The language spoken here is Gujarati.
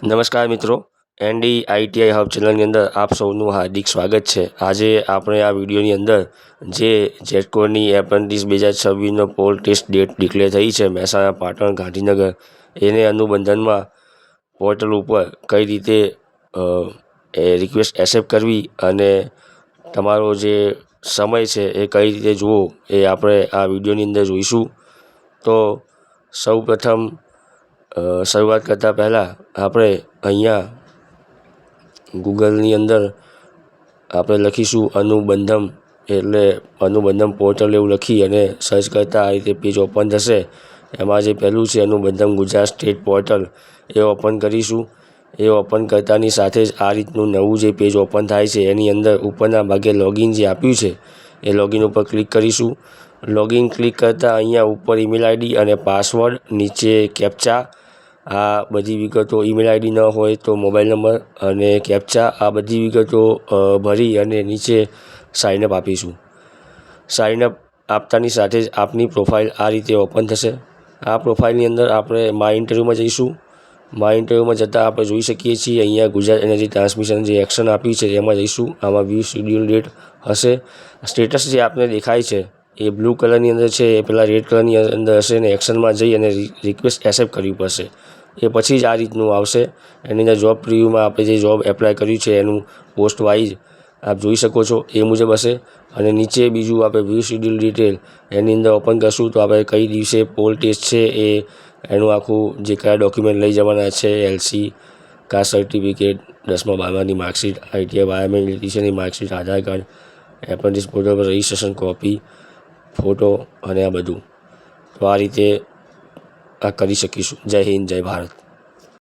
નમસ્કાર મિત્રો, એનડી આઈટીઆઈ હબ ચેનલની અંદર આપ સૌનું હાર્દિક સ્વાગત છે। આજે આપણે આ વિડીયોની અંદર જે જેટકોની એપ્રેન્ટિસ 2026નો પોલ ટેસ્ટ ડેટ ડિક્લેર થઈ છે મહેસાણા, પાટણ, ગાંધીનગર, એને અનુબંધનમાં પોર્ટલ ઉપર કઈ રીતે રિક્વેસ્ટ એક્સેપ્ટ કરવી અને તમારો જે સમય છે એ કઈ રીતે જુઓ એ આપણે આ વિડીયોની અંદર જોઈશું। તો સૌ પ્રથમ શરૂઆત કરતાં પહેલાં આપણે અહીંયા ગૂગલની અંદર આપણે લખીશું અનુબંધમ, એટલે અનુબંધમ પોર્ટલ એવું લખી અને સર્ચ કરતાં આ રીતે પેજ ઓપન થશે। એમાં જે પહેલું છે અનુબંધમ ગુજરાત સ્ટેટ પોર્ટલ, એ ઓપન કરીશું। એ ઓપન કરતાની સાથે જ આ રીતનું નવું જે પેજ ઓપન થાય છે એની અંદર ઉપરના ભાગે લોગિન જે આપ્યું છે એ લોગિન ઉપર ક્લિક કરીશું। લોગિન ક્લિક કરતાં અહીંયા ઉપર ઈમેલ આઈડી અને પાસવર્ડ, નીચે કેપ્ચા, આ બધી વિગતો, ઈમેલ આઈડી ન હોય તો મોબાઈલ નંબર અને કેપ્ચા, આ બધી વિગતો ભરી અને નીચે સાઇનઅપ આપીશું। સાઇનઅપ આપતાની સાથે જ આપની પ્રોફાઇલ આ રીતે ઓપન થશે। આ પ્રોફાઇલની અંદર આપણે માય ઇન્ટરવ્યૂમાં જઈશું। માય ઇન્ટરવ્યૂમાં જતાં આપણે જોઈ શકીએ છીએ અહીંયા ગુજરાત એનર્જી ટ્રાન્સમિશન જે એક્શન આપ્યું છે એમાં જઈશું। આમાં વ્યૂ શેડ્યુલ ડેટ હશે। સ્ટેટસ જે આપને દેખાય છે એ બ્લુ કલરની અંદર છે, એ પેલા રેડ કલરની અંદર હશે ને એક્શનમાં જઈ અને રિક્વેસ્ટ એક્સેપ્ટ કરવી પડશે। એ પછી જ આ રીતનું આવશે। એની અંદર જોબ પ્રિવ્યુમાં આપણે જે જોબ એપ્લાય કર્યું છે એનું પોસ્ટ વાઇઝ આપ જોઈ શકો છો એ મુજબ હશે। અને નીચે બીજું આપણે વ્યૂ શેડ્યુલ ડિટેલ એની અંદર ઓપન કરશું તો આપણે કઈ દિવસે પોલ ટેસ્ટ છે એ એનું આખું જે કયા ડોક્યુમેન્ટ લઈ જવાના છે, એલસી, કાસ્ટ સર્ટિફિકેટ, 10મા 12માની માર્કશીટ, આઈટીઆઈ બાયોમેટ્રિક ઇલેક્ટ્રિશિયનની marksheet, Aadhaar card, apprentice portal પર રજિસ્ટ્રેશન કોપી, ફોટો અને આ બધું। તો આ રીતે આ કરી શકીશું। જય હિન્દ, જય ભારત।